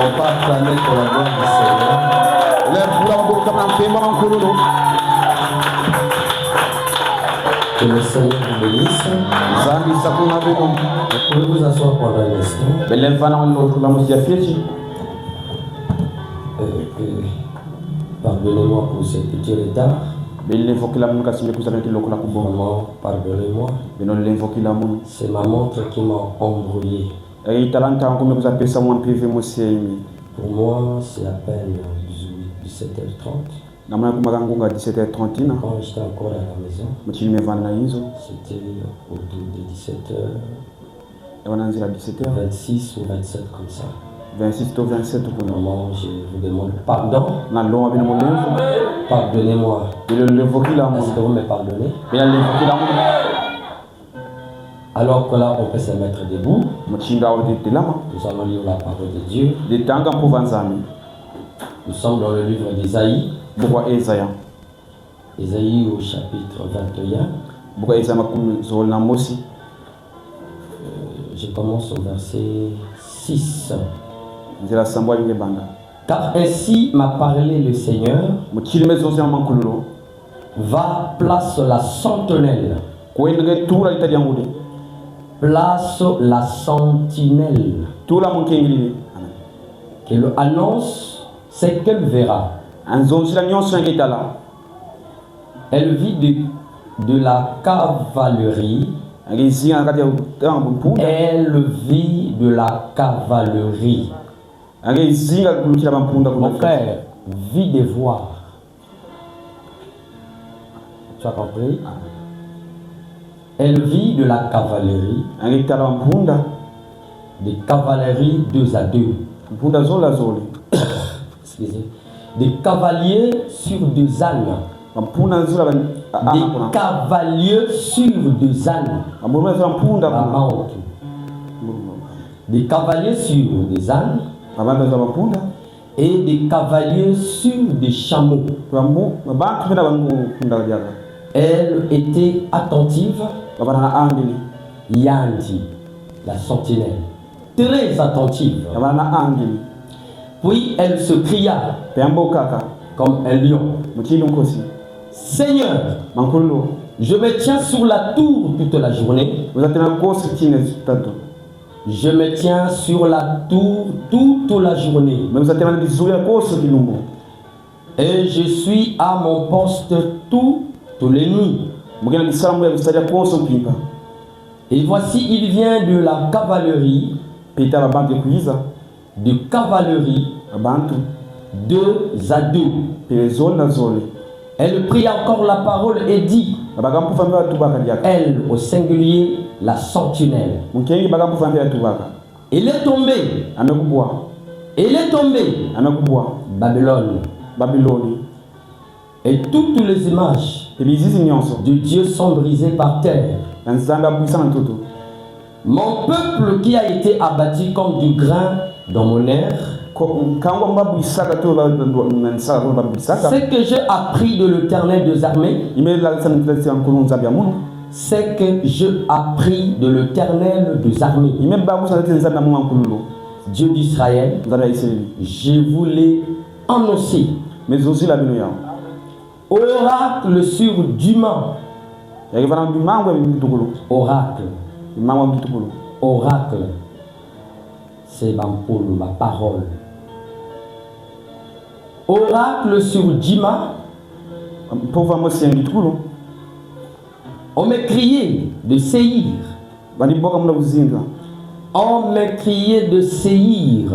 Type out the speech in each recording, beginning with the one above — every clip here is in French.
On va acclamer pour la gloire du Seigneur. Que le Seigneur vous bénisse. Vous pouvez vous asseoir pendant un instant. Pardonnez-moi pour ce petit retard. Maman, pardonnez-moi. C'est ma montre qui m'a embrouillé. Pour moi, c'est à peine 17h30. Quand j'étais encore à la maison, c'était autour de 17h, 26 ou 27 comme ça. 26 ou 27 Maman, je vous demande pardon. Pardonnez-moi. Est-ce que vous me pardonnez? Alors que là, on peut se mettre debout. Nous allons lire la parole de Dieu. Nous sommes dans le livre d'Ésaïe. Ésaïe au chapitre 21. Je commence au verset 6. Car ainsi m'a parlé le Seigneur. Va, place la sentinelle. Place la sentinelle. Qu'elle annonce ce qu'elle verra. Elle vit de la cavalerie. Elle vit de la cavalerie. Mon frère vit de voir. Tu as compris? Elle vit de la cavalerie. Des cavaleries 2 à 2. Excusez. Des cavaliers sur 2 ânes. Des cavaliers sur 2 ânes. Des cavaliers sur des ânes. Et des cavaliers sur des chameaux. Elle était attentive. Yandi, la sentinelle, très attentive. Puis elle se cria comme un lion. Seigneur, je me tiens sur la tour toute la journée. Je me tiens sur la tour toute la journée. Et je suis à mon poste toutes les nuits. Et voici, il vient de la cavalerie. De cavalerie 2 à 2. Elle prit encore la parole et dit, elle au singulier, la sentinelle. Elle est tombée. Elle est tombée. Babylone. Et toutes les images de Dieu sont brisées par terre. Mon peuple qui a été abattu comme du grain dans mon air. Ce que j'ai appris de l'Éternel des armées. C'est que j'ai appris de l'Éternel des armées. Dieu d'Israël, je vous l'ai annoncé. Oracle sur Dumas. Oracle. Oracle. C'est ma parole. Oracle sur Dima. On m'a crié de Séhir. On m'a crié de Séhir.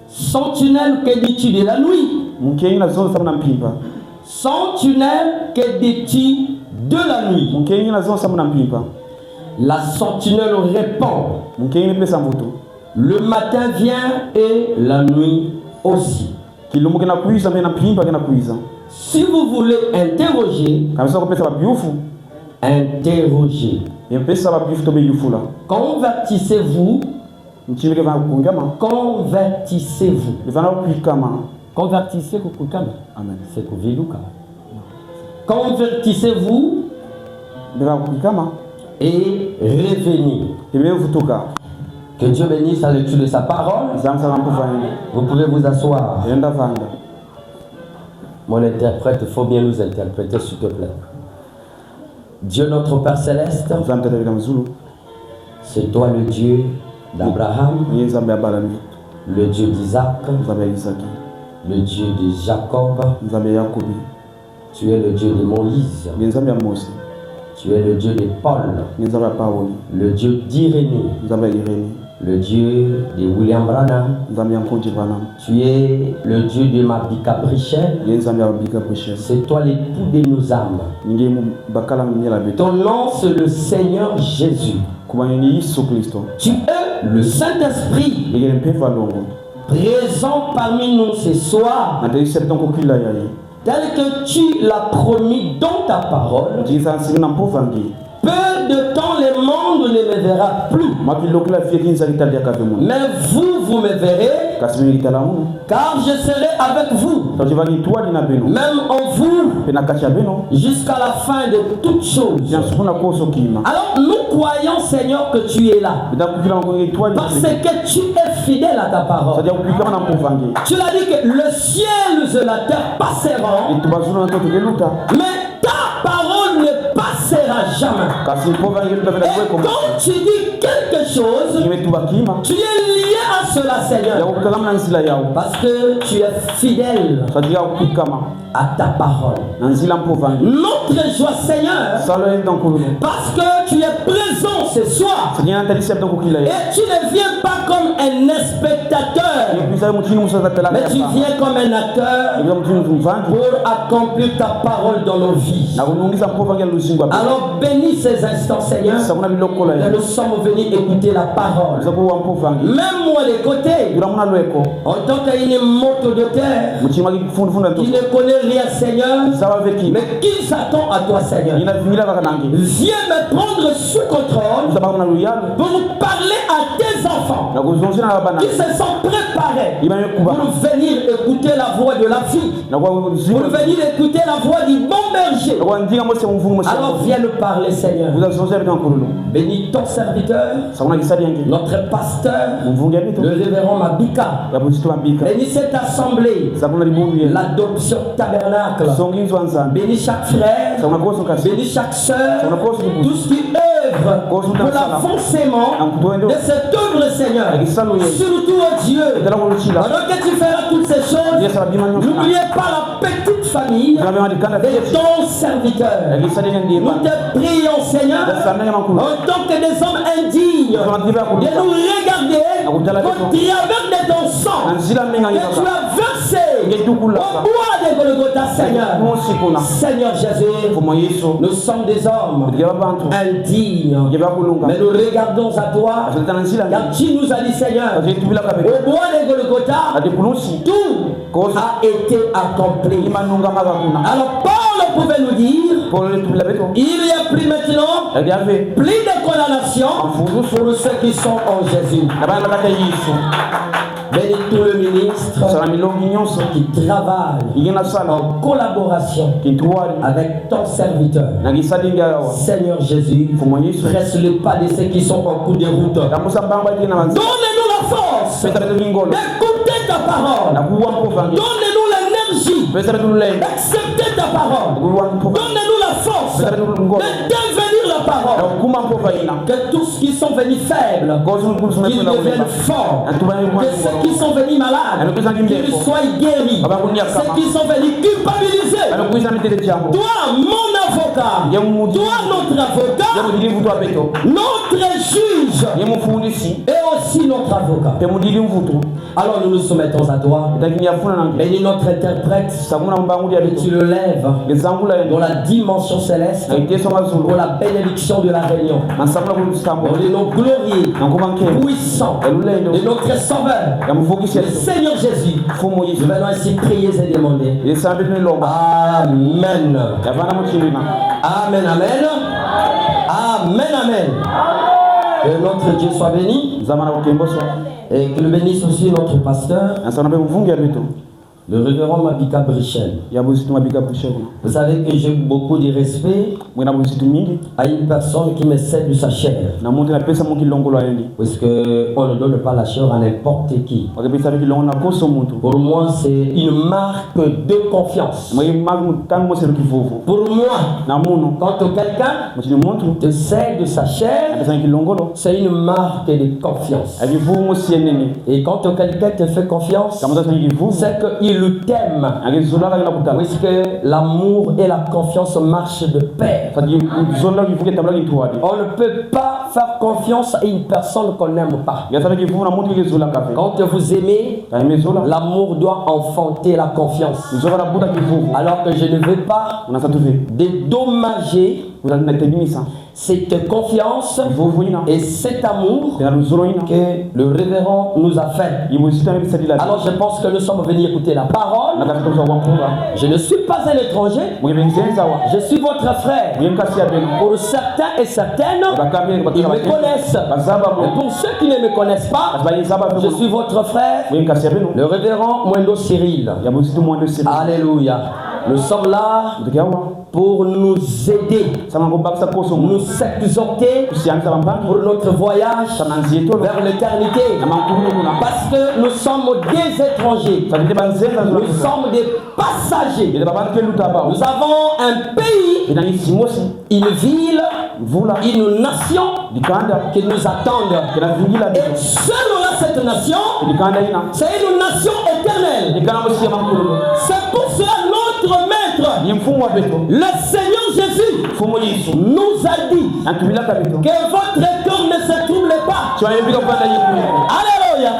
Sentinelle, que dis-tu de la nuit? Sentinelle, que dis-tu de la nuit? La sentinelle répond. Le matin vient et la nuit aussi. Si vous voulez interroger, interrogez. Convertissez-vous. Convertissez-vous. Convertissez kukukama. Amen. C'est kuviluka. Convertissez-vous et revenez. Que Dieu bénisse la lecture de sa parole. Vous pouvez vous asseoir. Mon interprète, il faut bien nous interpréter, s'il te plaît. Dieu notre Père Céleste, c'est toi le Dieu d'Abraham, le Dieu d'Isaac, le Dieu de Jacob, tu es le Dieu de Moïse, tu es le Dieu de Paul, le Dieu d'Irénée, le Dieu de William Branham, tu es le Dieu de Mabika Brichel, c'est toi l'époux de nos âmes. Ton nom c'est le Seigneur Jésus. Tu es le Saint-Esprit présent parmi nous ce soir, tel que tu l'as promis dans ta parole. Peu de temps, le monde ne me verra plus. Mais vous me verrez, car je serai avec vous, même en vous, jusqu'à la fin de toutes choses. Alors nous croyons, Seigneur, que tu es là, parce que tu es fidèle à ta parole. Tu l'as dit que le ciel et la terre passeront, mais ta parole ne passera jamais. Et quand tu dis quelque chose, tu es lié à cela, Seigneur, parce que tu es fidèle à ta parole. Notre joie, Seigneur, parce que tu es présent ce soir, et tu ne viens pas comme un spectateur, mais tu viens comme un acteur pour accomplir ta parole dans nos vies. Alors bénis ces instants, Seigneur, que nous sommes venus écouter la parole. Même moi de côté, en tant qu'une moto de terre, qui ne connaît rien, Seigneur, mais qui s'attend à toi, Seigneur, viens me prendre sous contrôle pour nous parler à tes enfants qui se sont préparés pour venir écouter la voix de la vie, pour venir écouter la voix du bon berger. Alors viens nous parler, Seigneur. Bénis ton serviteur, notre pasteur, le révérend Mabika. Bénis cette assemblée, l'adoption tabernacle. Bénis chaque frère, bénis chaque soeur, tout ce qui œuvre pour l'avancement de cette œuvre, Seigneur. Surtout, oh Dieu, alors que tu feras toutes ces choses, n'oubliez pas la petite famille de ton serviteur. Nous te prions, Seigneur, en tant que des hommes indignes, de nous regarder au travers de ton sang que tu as versé au bois de Golgotha, Seigneur. Seigneur Jésus, nous sommes des hommes indignes, mais nous regardons à toi, car tu nous as dit, Seigneur, au bois de Golgotha, tout a été accompli. Alors Paul pouvait nous dire, il y a plus maintenant plus de condamnation pour ceux qui sont en Jésus. Bénis tout le ministre qui travaille en collaboration avec ton serviteur. Seigneur Jésus, presse-le pas de ceux qui sont en cours de route. Donne-nous la force d'écouter ta parole. Donne-nous l'énergie d'accepter ta parole. Donne-nous la force de devenir la parole. Que tous qui sont venus faibles, qu'ils deviennent forts. Que ceux qui sont venus malades, qu'ils soient guéris. Ceux qui sont venus culpabilisés. Toi, mon avocat, toi, notre avocat, notre juge, et aussi notre avocat. Alors nous nous soumettons à toi. Bénis notre interprète, et tu le lèves dans la dimension céleste pour la bénédiction de la réunion. Dans les noms glorieux, puissants de notre Sauveur, le Seigneur Jésus, nous venons ainsi prier et demander. Amen. Amen, amen. Amen, amen. Que notre Dieu soit béni. Et que le bénisse aussi notre pasteur. Le révérend Mabika Brichel. Vous savez que j'ai beaucoup de respect à une personne qui me cède de sa chair. Parce qu'on ne donne pas la chair à n'importe qui. Pour moi, c'est une marque de confiance. Pour moi, quand quelqu'un te cède de sa chair, c'est une marque de confiance. Et quand quelqu'un te fait confiance, c'est qu'il t'aime. Puisque l'amour et la confiance marchent de pair. On ne peut pas faire confiance à une personne qu'on n'aime pas. Quand vous aimez, l'amour doit enfanter la confiance. Alors que je ne veux pas dédommager cette confiance et cet amour que le révérend nous a fait. Alors je pense que nous sommes venus écouter la parole. Je ne suis pas un étranger. Je suis votre frère. Pour certains et certaines, ils me connaissent. Et pour ceux qui ne me connaissent pas, je suis votre frère, le révérend Mwendo Cyril. Alléluia. Nous sommes là pour nous aider, nous exhorter pour notre voyage vers l'éternité. Parce que nous sommes des étrangers, nous sommes des passagers. Nous avons un pays, une ville, une nation qui nous attendent. Et selon cette nation, c'est une nation éternelle. C'est pour cela notre maître, le Seigneur Jésus, nous a dit que votre cœur ne se trouble pas. Alléluia.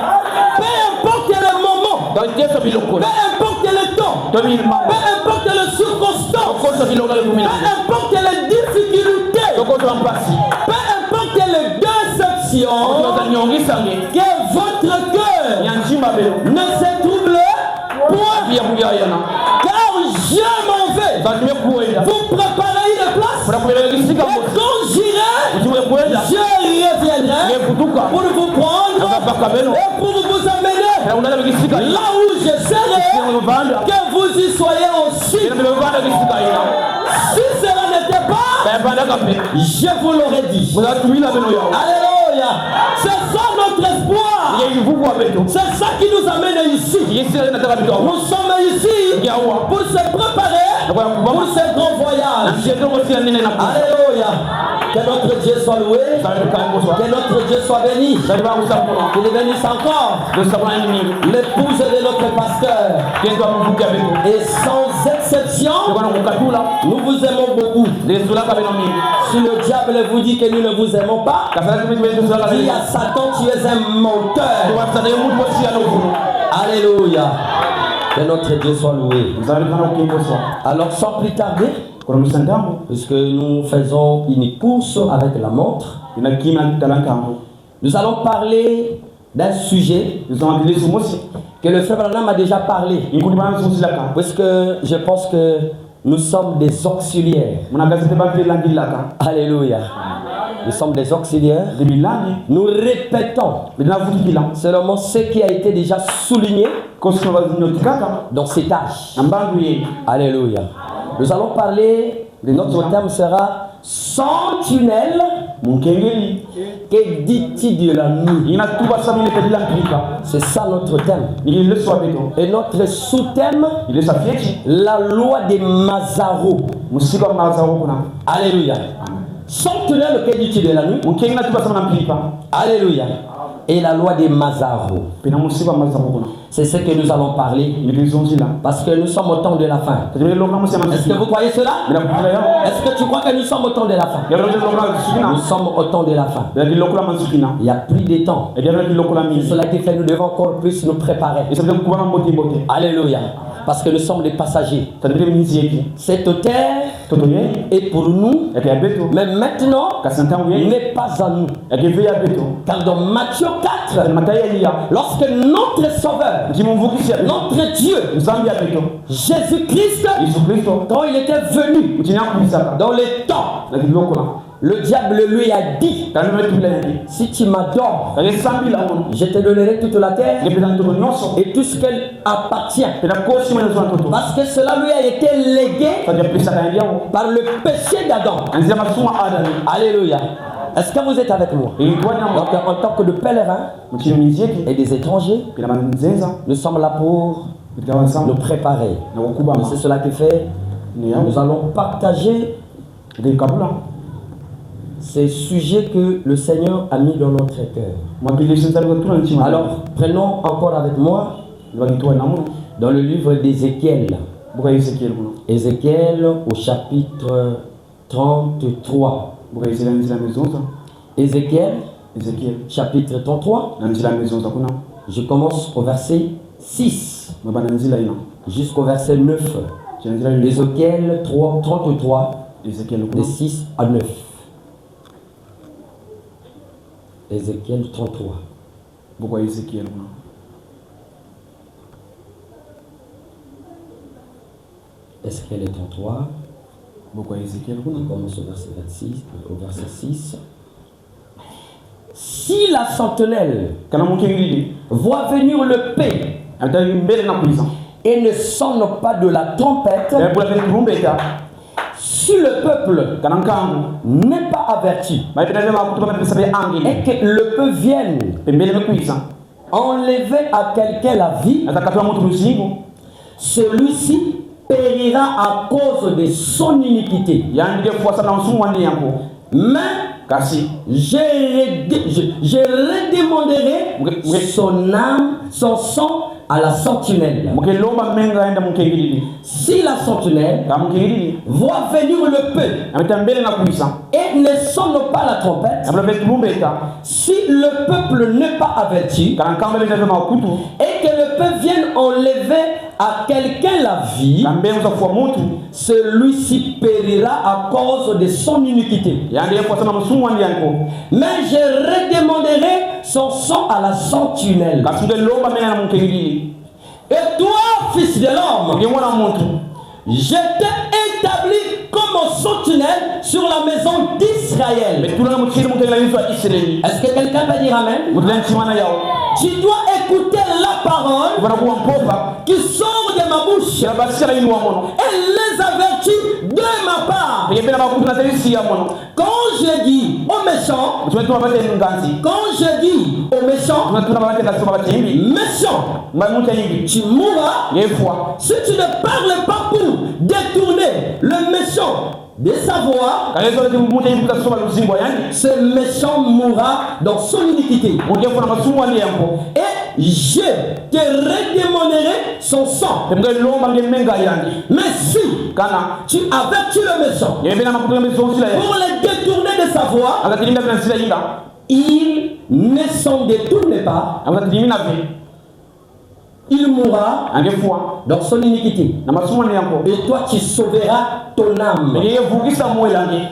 Peu importe le moment, peu importe le temps, peu importe les circonstances, peu importe les difficultés, peu importe les déceptions, que votre cœur ne se trouble point. Car je m'en vais vous préparer une place. Et quand j'irai, je reviendrai pour vous prendre et pour vous amener là où je serai, que vous y soyez aussi. Si cela n'était pas, je vous l'aurais dit. Alléluia. C'est ça notre espoir. C'est ça qui nous amène ici. Nous sommes ici pour se préparer pour ce grand voyage. Alléluia. Que notre Dieu soit loué. Que notre Dieu soit béni. Qu'il bénisse encore l'épouse de notre pasteur. Et sans exception, nous vous aimons beaucoup. Si le diable vous dit que nous ne vous aimons pas, dis à Satan, tu es un menteur. Alléluia. Que notre Dieu soit loué. Alors sans plus tarder, puisque nous faisons une course avec la montre, nous allons parler d'un sujet que le frère Branham a déjà parlé. Puisque je pense que nous sommes des auxiliaires. Alléluia. Nous sommes des auxiliaires. Nous répétons seulement ce qui a été déjà souligné dans cet âge. Alléluia. Nous allons parler, notre thème sera sentinelle. Que dit-il de la nuit? C'est ça notre thème. Et notre sous-thème, la loi des Mazaro. Alléluia. Sentinelle, que dit-il de la nuit? Alléluia. Et la loi des Mazaro. C'est ce que nous allons parler. Parce que nous sommes au temps de la fin. Est-ce que vous croyez cela? Est-ce que tu crois que nous sommes au temps de la fin? Nous sommes au temps de la fin. Il n'y a plus de temps. Cela qui fait nous devons encore plus nous préparer. Alléluia. Parce que nous sommes des passagers. Cette terre est pour nous, mais maintenant n'est pas à nous. Car dans Matthieu 4, lorsque notre Sauveur, notre Dieu, Jésus-Christ, quand il était venu dans les temps le diable lui a dit, si tu m'adores, je te donnerai toute la terre et tout ce qu'elle appartient. Parce que cela lui a été légué par le péché d'Adam. Alléluia. Est-ce que vous êtes avec moi? Donc en tant que de pèlerins et des étrangers, nous sommes là pour nous préparer. C'est cela qui fait, nous allons partager ces sujets que le Seigneur a mis dans notre cœur. Alors, prenons encore avec moi dans le livre d'Ézéchiel. Ézéchiel au chapitre 33. Ézéchiel, chapitre 33. Je commence au verset 6 jusqu'au verset 9. Ézéchiel 33, de 6 à 9. Ézéchiel 33. Ézéchiel 33. On commence au verset 26, au verset 6. Si la sentinelle voit venir le paix et ne sonne pas de la trompette, si le peuple n'est pas averti et que le peu vienne enlever à quelqu'un la vie, celui-ci périra à cause de son iniquité. Mais je redemanderai son âme, son sang à la sentinelle. Si la sentinelle voit venir le peu et ne sonne pas la trompette, si le peuple n'est pas averti et que le peu vienne enlever à quelqu'un la vie, celui-ci périra à cause de son iniquité. Mais je redemanderai son sang à la sentinelle. Et toi, fils de l'homme, je t'ai établi comme sentinelle sur la maison d'Israël. Est-ce que quelqu'un peut dire amen? Tu dois écouter la parole qui sort de ma bouche et les avertir de ma part. Quand je dis aux méchants, méchant, tu mourras si tu ne parles pas pour détourner le méchant de sa voix. Ce méchant mourra dans son iniquité. Et je te redemanderai son sang. Mais si tu avertis le méchant pour le détourner de sa voix, il ne s'en détourne pas, il mourra dans son iniquité. Et toi tu sauveras ton âme.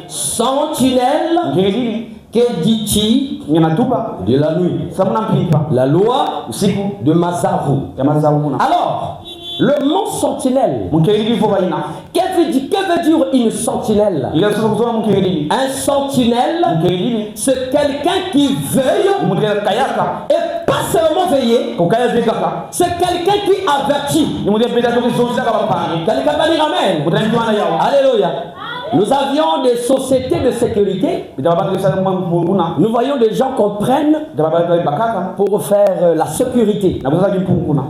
Sentinelle, que dis-tu de la nuit? La loi de Mazarou. Alors, le mot sentinelle, que veut dire une sentinelle? Un sentinelle, c'est quelqu'un qui veille et pas seulement veiller, c'est quelqu'un qui avertit. Quelqu'un va dire amen. Alléluia. Nous avions des sociétés de sécurité. Nous voyons des gens qu'on prenne pour faire la sécurité. Vous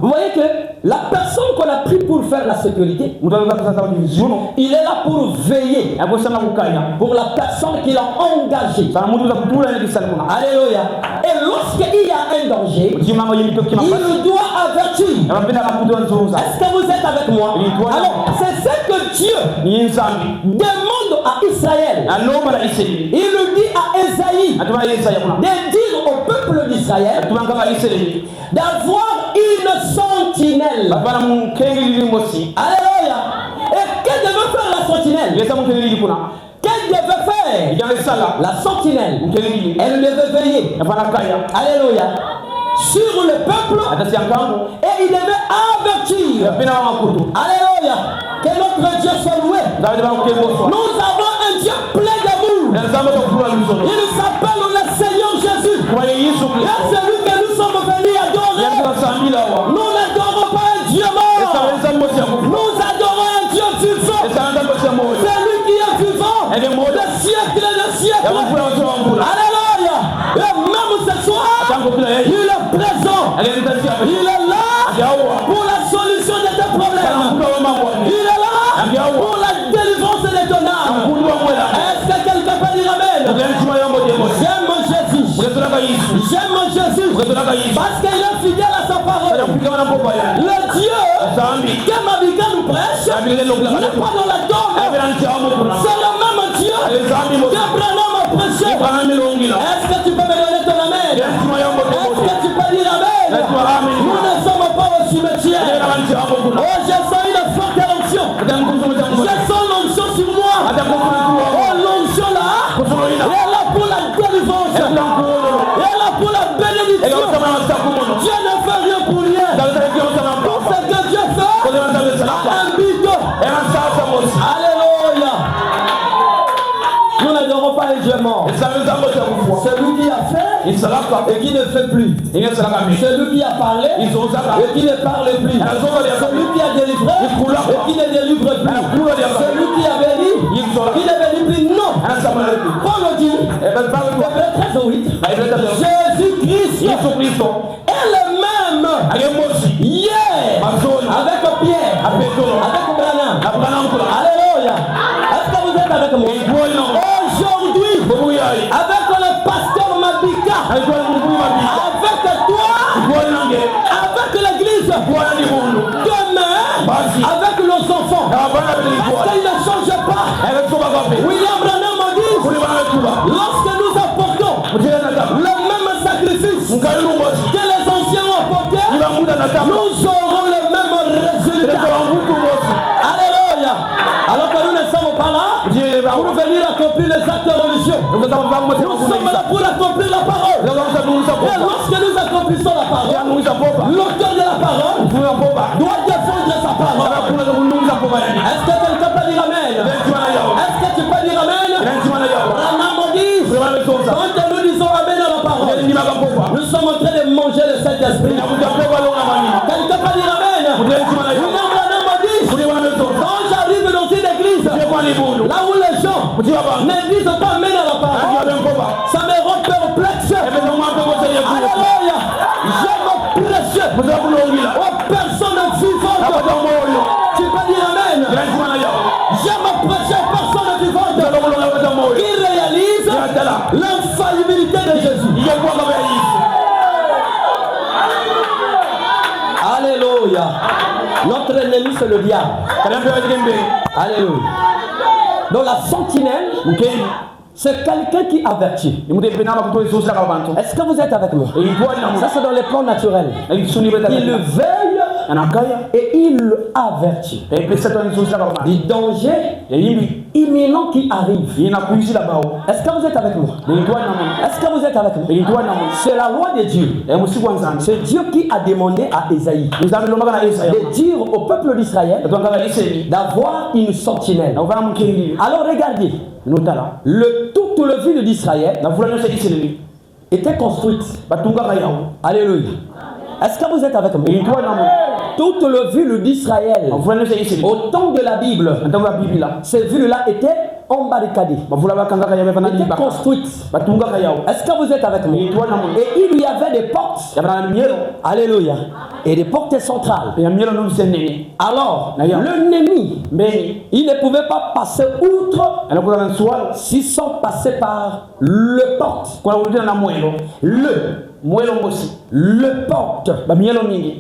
voyez que la personne qu'on a pris pour faire la sécurité, il est là pour veiller pour la personne qu'il a engagée. Alléluia. Et lorsqu'il y a un danger, il doit avertir. Est-ce que vous êtes avec moi? Alors, c'est ce que Dieu demande à Israël. Il dit à Ésaïe de dire au peuple d'Israël d'avoir une sentinelle. Alléluia. Et que devait faire la sentinelle? Qu'elle devait faire? La sentinelle, elle devait veiller. Alléluia. Sur le peuple, et il devait avertir. Alléluia. Que notre Dieu soit loué. Nous avons un Dieu plein d'amour. Il s'appelle le Seigneur Jésus. Et c'est lui que nous sommes venus adorer. Nous n'adorons pas un Dieu mort. Nous adorons un Dieu vivant. C'est lui qui est vivant. De siècle et de siècle. Alléluia. Et même ce soir, il est présent. Il est là pour la solution de tes problèmes. Il est là pour la délivrance de ton âme. Est-ce que quelqu'un peut dire amen? J'aime Jésus. J'aime Jésus. Parce qu'il est fidèle à sa parole. Le Dieu que Mabika nous prêche n'est pas dans la tombe. C'est le même Dieu qu'Abraham a prêché. Est-ce que tu peux me donner ton amen? Est-ce que tu peux dire amen? Nous ne sommes pas au cimetière. Oh, je sens une forte onction. Je sens l'onction sur moi. Oh, l'onction là, elle est là pour la délivrance. Elle est là pour la bénédiction. Dieu ne fait rien pour rien. Tout ce que Dieu fait a un but. Alléluia. Nous n'adorons pas les dieux morts. Celui qui a fait et qui ne fait plus. Celui qui a parlé et qui ne parle plus. Celui qui a délivré et qui ne délivre plus. Celui qui a béni qui ne bénit plus. Non. Paul dit, Hébreux 13 au 8, Jésus-Christ est le même hier avec Pierre, avec Branham. Alléluia. Est-ce que vous êtes avec moi? Aujourd'hui, avec le pasteur Mabika, avec toi, avec l'église, demain, avec nos enfants, parce qu'il ne change pas. William Branham m'a dit, lorsque nous apportons le même sacrifice que les anciens ont apporté, nous aurons le même résultat. Alléluia. Alors que nous ne sommes pas là pour venir accomplir les actes religieux. Nous sommes là pour accomplir la parole. Et lorsque nous accomplissons la parole, l'auteur de la parole doit défendre sa parole. Est-ce que quelqu'un peut dire amen? Est-ce que tu peux dire amen? Quand nous disons amen à la parole, nous sommes en train de manger le Saint-Esprit. Quelqu'un peut dire amen? Quand j'arrive dans une église, là où les gens ne disent pas amen à la parole, ça me rend perplexe. Alléluia. Je me prêche aux personnes vivantes. Tu peux dire amen? Je me prêche aux personnes vivantes qui réalisent l'infaillibilité de Jésus. Alléluia. Notre ennemi c'est le diable. Alléluia. Donc la sentinelle, c'est quelqu'un qui avertit. Est-ce que vous êtes avec moi? Ça c'est dans les plans naturels. Il veille et il avertit du danger imminent qui arrive. Est-ce que vous êtes avec moi? Est-ce que vous êtes avec moi? C'est la loi de Dieu. C'est Dieu qui a demandé à Ésaïe de dire au peuple d'Israël d'avoir une sentinelle. Alors regardez, toute la ville d'Israël était construite. Alléluia. Est-ce que vous êtes avec moi? Toute la ville d'Israël, au temps de la Bible, ces villes-là étaient embarricadées, étaient construites. Est-ce que vous êtes avec moi? Et il y avait des portes. Alléluia. Et des portes centrales. Alors, l'ennemi, il ne pouvait pas passer outre s'ils sont passés par le porte. Le porte,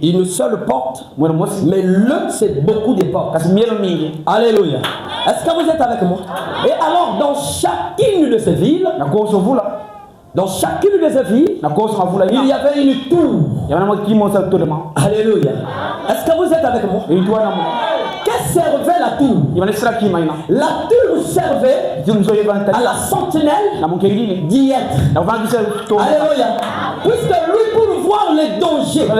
une seule porte, mais le c'est beaucoup de portes. Alléluia. Est-ce que vous êtes avec moi? Et alors dans chacune de ces villes, il y avait une tour. Alléluia. Est-ce que vous êtes avec moi? Que servait la tour? La tour servait à la sentinelle d'y être. Alléluia. Puisque lui, pour voir les dangers, pour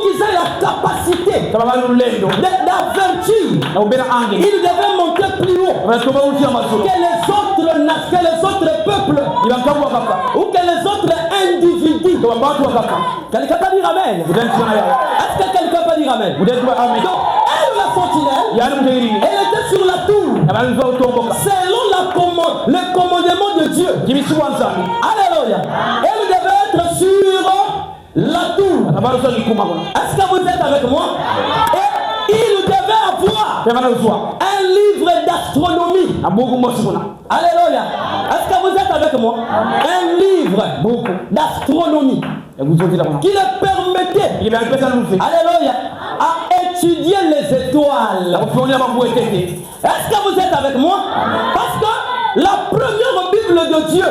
qu'ils aient la capacité d'avertir, il devait monter plus haut que les autres que les autres peuples ou que les autres individus. Quelqu'un peut dire amen? Est-ce que quelqu'un peut dire amen? Donc, elle, la sentinelle, elle était sur la tour. Selon le commandement de Dieu. Alléluia. Elle devait être sur la tour. Est-ce que vous êtes avec moi? Et il devait avoir un livre d'astronomie. Alléluia. Est-ce que vous êtes avec moi? Un livre d'astronomie qui le permettait, alléluia, à étudier les étoiles. Est-ce que vous êtes avec moi? Parce que la première Bible de Dieu,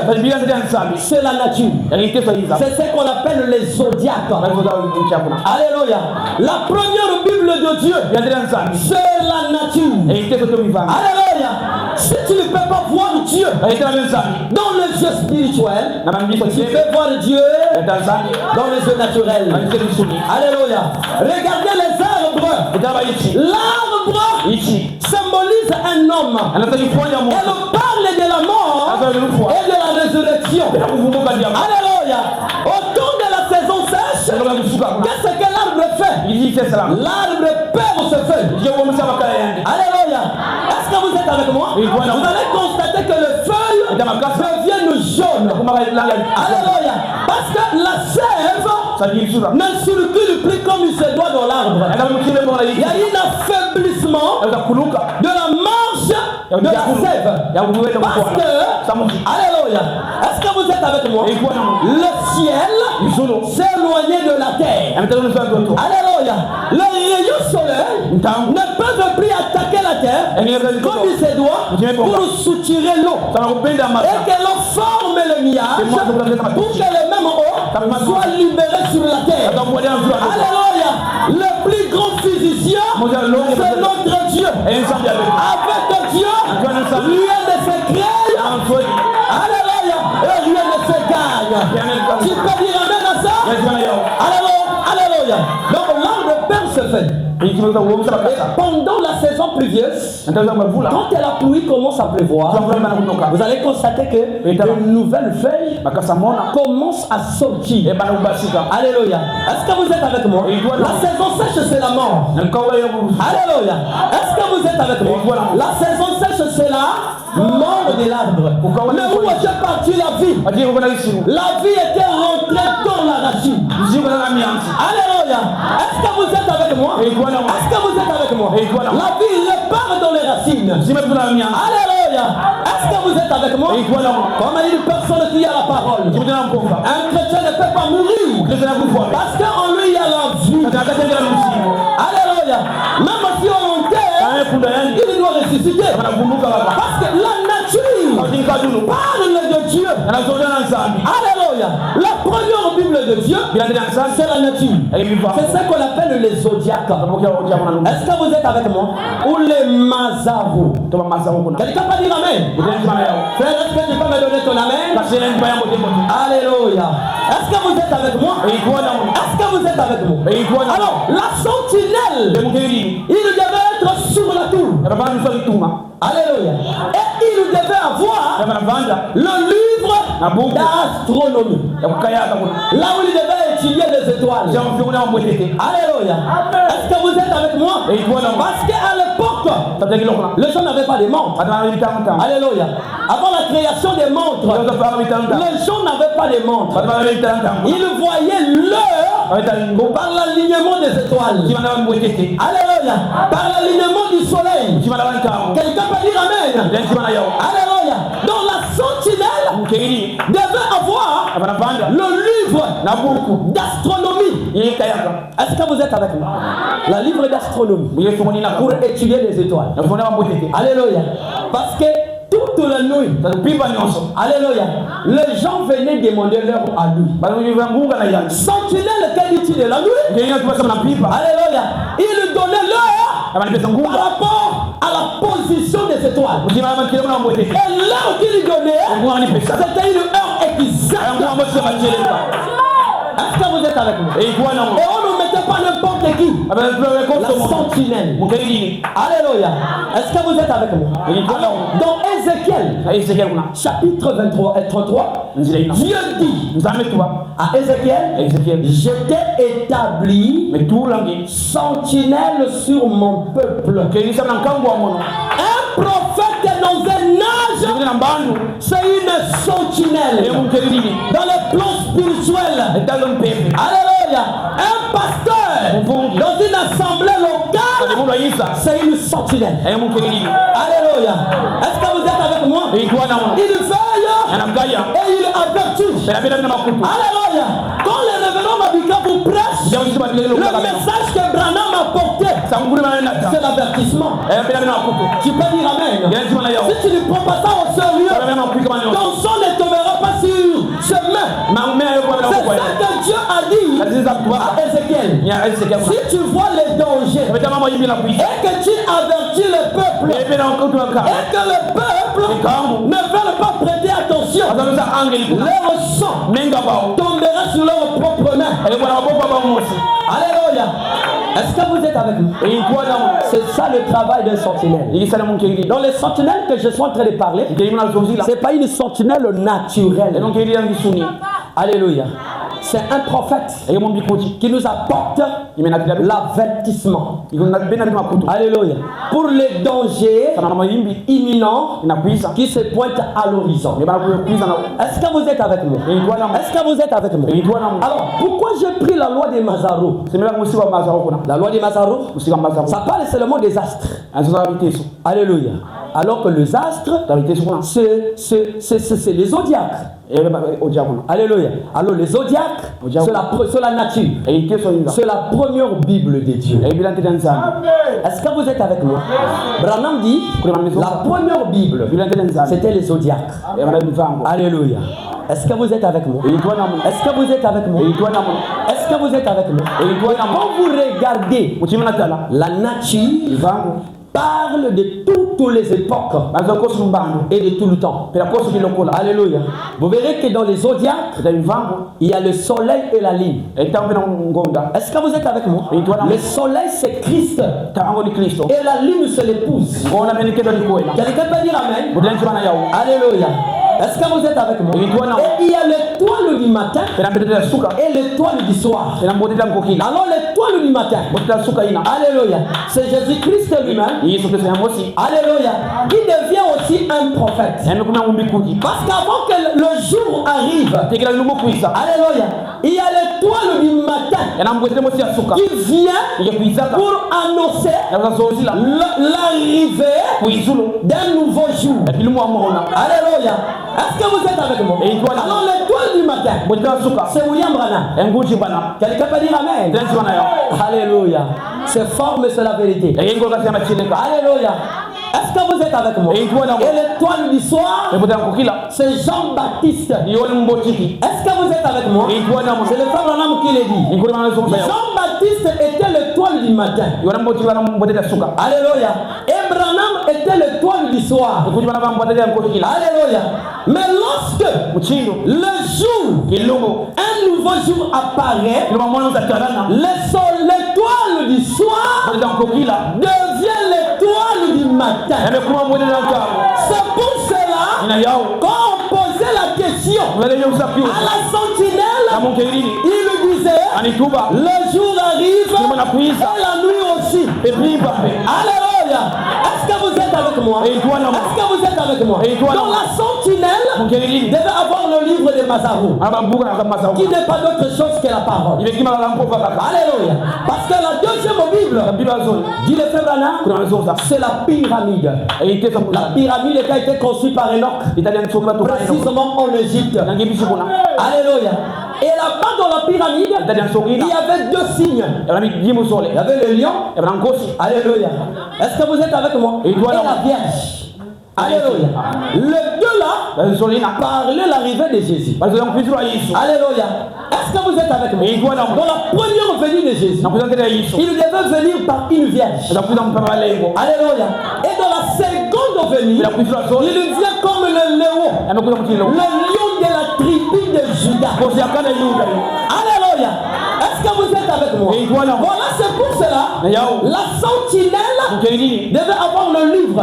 c'est la nature. C'est ce qu'on appelle les zodiaques. Alléluia. La première Bible de Dieu, c'est la nature. Alléluia. Si tu ne peux pas voir Dieu dans les yeux spirituels, tu peux voir Dieu dans les yeux naturels. Alléluia. Regardez les arbres. L'arbre symbolise un homme. Elle parle de la mort et de la résurrection. Alléluia. Autour de la saison sèche, qu'est-ce que l'arbre fait? L'arbre perd ses feuilles. Alléluia. Est-ce que vous êtes avec moi? Vous allez constater que les feuilles deviennent jaunes. Alléluia. Parce que la sève ne circule plus comme il se doit dans l'arbre. Il y a un affaiblissement de la marche de la sève. Parce que, alléluia, est-ce que vous êtes avec moi? Le ciel s'est éloigné de la terre. Alléluia. Les rayons solaires ne peuvent plus attaquer la terre comme il se doit pour soutirer l'eau. Et que l'eau forme le nuage pour que les mêmes eaux soient libérées sur la terre. Alléluia. Le plus grand physicien, c'est notre Dieu. Avec Dieu, rien ne se crée. Alléluia. Et rien ne se gagne. Tu peux dire amen à ça? Alléluia. Donc l'arbre perd ses feuilles. Et pendant la saison pluvieuse, quand la pluie commence à pleuvoir, vous allez constater que de nouvelles feuilles commencent à sortir. Alléluia. Est-ce que vous êtes avec moi? La saison sèche, c'est la mort. Alléluia. Est-ce que vous êtes avec moi? La saison sèche, c'est la mort de l'arbre. Mais où était partie la vie? La vie était rentrée dans la racine. Alléluia. Est-ce que vous êtes avec moi? Est-ce que vous êtes avec moi? La vie repart dans les racines. Alléluia. Est-ce que vous êtes avec moi? Comme une personne qui a la parole. Un chrétien ne peut pas mourir. Parce qu'en lui il y a la vie. Alléluia. Même si on enterre, il doit ressusciter. Parce que la nature parle de Dieu. Alléluia. La première Bible de Dieu, c'est la nature. C'est ce qu'on appelle les zodiaques. Est-ce que vous êtes avec moi? Ou les Mazarou. Quelqu'un peut dire amen? Frère, est-ce que tu peux me donner ton amen? Alléluia. Est-ce que vous êtes avec moi? Est-ce que vous êtes avec moi? Alors, la sentinelle, il devait être sur la tour. Alléluia. Et il devait avoir le livre d'astronomie. Là où il devait étudier les étoiles. Alléluia. Est-ce que vous êtes avec moi? Parce qu'à l'époque, les gens n'avaient pas de montres. Alléluia. Avant la création des montres, les gens n'avaient pas de montres. Ils voyaient l'heure par l'alignement des étoiles. Alléluia. Par l'alignement du soleil. Quelqu'un peut dire amen? Alléluia. Donc la sentinelle devait avoir le livre d'astronomie. Est-ce que vous êtes avec moi? Le livre d'astronomie pour étudier les étoiles. Alléluia. Parce que toute la nuit, alléluia, les gens venaient demander l'heure à lui. Sentinelle, quel dit-il de la nuit? Alléluia. Il donnait l'heure par rapport à la position des étoiles. Et l'heure qu'il donnait, c'était une heure exacte. Est-ce que vous êtes avec moi? Et on nous mettait n'est pas n'importe qui. La sentinelle. Alléluia. Est-ce que vous êtes avec moi? Alors, dans Ézéchiel, chapitre 23 et 33, Dieu dit à Ézéchiel, je t'ai établi sentinelle sur mon peuple. Un prophète dans un âge, c'est une sentinelle dans le plan spirituel. Alléluia. Un pasteur dans une assemblée locale, c'est une sentinelle. Alléluia. Est-ce que vous êtes avec moi? Il veille et il avertit. Alléluia. Quand le révérend Mabika vous prêche, le message que Branham a porté, c'est l'avertissement. Tu peux dire amen. Si tu ne prends pas ça au sérieux, ton sang ne tombera pas sur chemin. C'est ça que Dieu a dit à Ézéchiel. Si tu vois les dangers et que tu avertis le peuple et que le peuple ne veut pas prêter attention, leur sang tombera sur leurs propres mains. Alléluia. Est-ce que vous êtes avec nous? C'est ça le travail d'un sentinelle. Dans les sentinelles que je suis en train de parler, ce n'est pas une sentinelle naturelle. Alléluia. C'est un prophète qui nous apporte l'avertissement. Alléluia. Pour les dangers imminents qui se pointent à l'horizon. Est-ce que vous êtes avec moi? Est-ce que vous êtes avec moi? Alors, pourquoi j'ai pris la loi des Mazarou? La loi des Mazarou, ça parle seulement des astres. Alléluia. Alors que les astres, c'est les zodiacs. Alléluia. Alors les zodiacs, c'est la nature. C'est la première Bible de Dieu. Est-ce que vous êtes avec moi? Branham dit, la première Bible, c'était les zodiacs. Alléluia. Est-ce que vous êtes avec moi? Est-ce que vous êtes avec moi? Est-ce que vous êtes avec moi? Quand vous regardez la nature, parle de toutes les époques et de tout le temps. Alléluia. Vous verrez que dans les zodiacs, il y a le soleil et la lune. Est-ce que vous êtes avec moi? Le soleil c'est Christ et la lune c'est l'épouse. Quelqu'un peut dire amen? Alléluia. Est-ce que vous êtes avec moi? Et il y a l'étoile du matin et l'étoile du soir. Alors l'étoile du matin, alléluia, c'est Jésus-Christ lui-même. Alléluia. Qui devient aussi un prophète. Parce qu'avant que le jour arrive, alléluia, il y a l'étoile du matin qui vient pour annoncer l'arrivée d'un nouveau jour. Alléluia. Est-ce que vous êtes avec moi? Alors l'étoile du matin, c'est William Branham. Quelqu'un peut dire amen? Alléluia. C'est fort mais c'est la vérité. Alléluia. Est-ce que vous êtes avec moi? Et l'étoile du soir, c'est Jean-Baptiste. Est-ce que vous êtes avec moi? C'est le frère Branham qui l'a dit. Jean-Baptiste était l'étoile du matin. Alléluia. Et Branham était l'étoile du soir. Alléluia. Mais lorsque le jour, un nouveau jour apparaît, l'étoile du soir devient l'étoile du matin. C'est pour cela quand on posait la question à la sentinelle, il disait le jour arrive et la nuit aussi. Alléluia. Est-ce que vous êtes avec moi? Est-ce que vous êtes avec moi? Dans la sentinelle devait avoir le livre de Mazarou, qui n'est pas d'autre chose que la parole. Alléluia. Parce que la deuxième Bible, dit le frère Branham, c'est la pyramide. La pyramide qui a été conçue par Enoch, précisément en Égypte. Alléluia. Et là-bas dans la pyramide, il y avait deux signes. Il y avait le lion. Alléluia. Est-ce que vous êtes avec moi? Et la Vierge. Alléluia. Les deux là parlaient l'arrivée de Jésus. Alléluia. Est-ce que vous êtes avec moi? Dans la première venue de Jésus, il devait venir par une vierge. Alléluia. Et dans la seconde venue, il vient comme le lion de la tribu de Judas. Alléluia. Est-ce que vous êtes avec avec moi? Voilà, c'est pour cela la sentinelle devait avoir le livre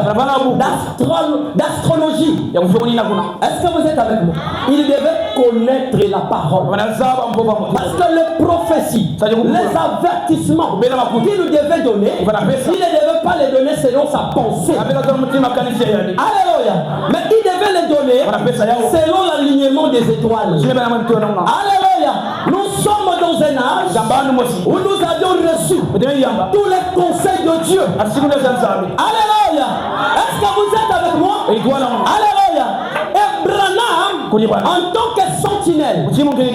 d'astrologie. Est-ce que vous êtes avec moi? Il devait connaître la parole. Parce que les prophéties, les avertissements qu'il nous devait donner, il ne devait pas les donner selon sa pensée. Alléluia. Mais il devait les donner selon l'alignement des étoiles. Alléluia. Nous sommes dans un âge où nous avions reçu tous les conseils de Dieu. Alléluia. Est-ce que vous êtes avec moi? Alléluia. Et Branham, en tant que sentinelle,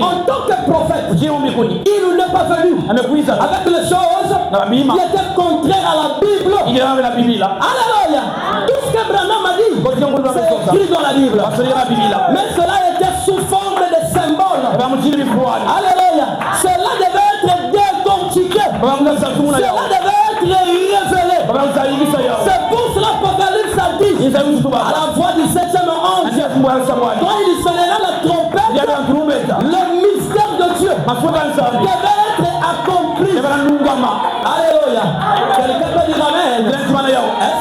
en tant que prophète, il n'est pas venu avec les choses qui étaient contraires à la Bible. Alléluia. Tout ce que Branham a dit, c'est écrit dans la Bible. Mais cela était sous forme de symboles. Alléluia. Cela devait être décortiqué. Cela devait être révélé. C'est pour cela qu'Apocalypse a dit à la voix du 7e ange, quand il sonnera la trompette, le mystère de Dieu devait être accompli. Alléluia. Quelqu'un peut dire amen? Est-ce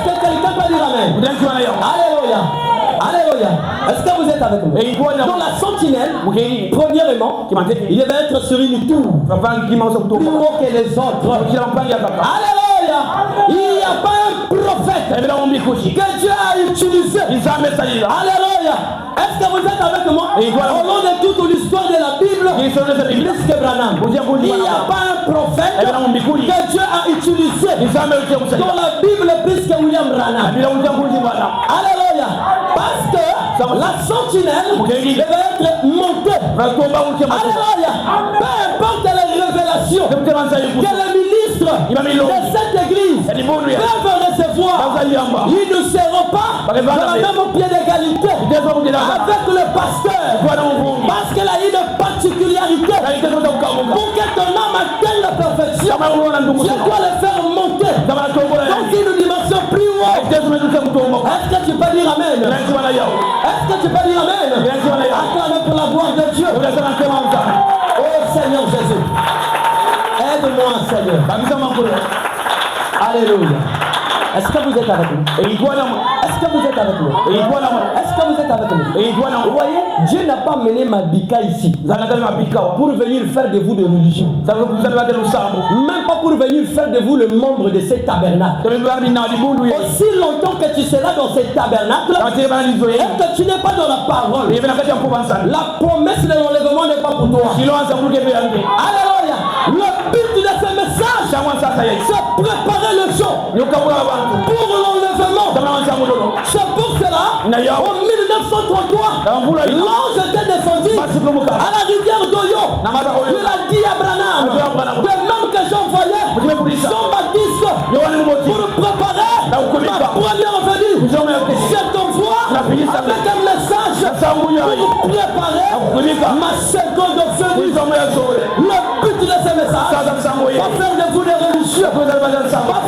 que quelqu'un peut dire amen? Alléluia. Alléluia. Est-ce que vous êtes avec moi? Dans la sentinelle, premièrement, il devait être sur une tour plus haut que les autres. Alléluia. Il n'y a pas un prophète que Dieu a utilisé. Alléluia. Est-ce que vous êtes avec moi? Au long de toute l'histoire de la Bible, plus que Branham, il n'y a pas un prophète que Dieu a utilisé dans la Bible plus que William Branham. Alléluia. Parce que la sentinelle devait être montée. Alléluia. Peu importe les révélations que les ministres de cette église peuvent recevoir, ils ne seront pas dans la même pied d'égalité avec le pasteur. Parce qu'elle a une particularité. Pour que ton âme atteigne la perfection, tu dois le faire monter dans une dimension plus haute. Est-ce que tu peux dire amen? Est-ce que tu peux dire amen? Acclamez pour la gloire de Dieu. Oh Seigneur Jésus, aide-moi Seigneur. Alléluia. Est-ce que vous êtes avec nous? Est-ce que vous êtes avec nous? Est-ce que vous êtes avec nous? Vous voyez, Dieu n'a pas mené Mabika ici pour venir faire de vous de religion. Même pas pour venir faire de vous le membre de ce tabernacle. Aussi longtemps que tu seras dans ce tabernacle et que tu n'es pas dans la parole, la promesse de l'enlèvement n'est pas pour toi. Alléluia. Le but de ce message, c'est préparer le champ pour l'enlèvement. C'est pour cela, en 1933, l'ange était descendu à la rivière d'Oyo. Il a dit à Branham, de même que j'envoyais Jean-Baptiste pour préparer ma première venue, je t'envoie avec un message pour préparer ma seconde venue. Le but de ce message, pas faire de vous des religieux, pas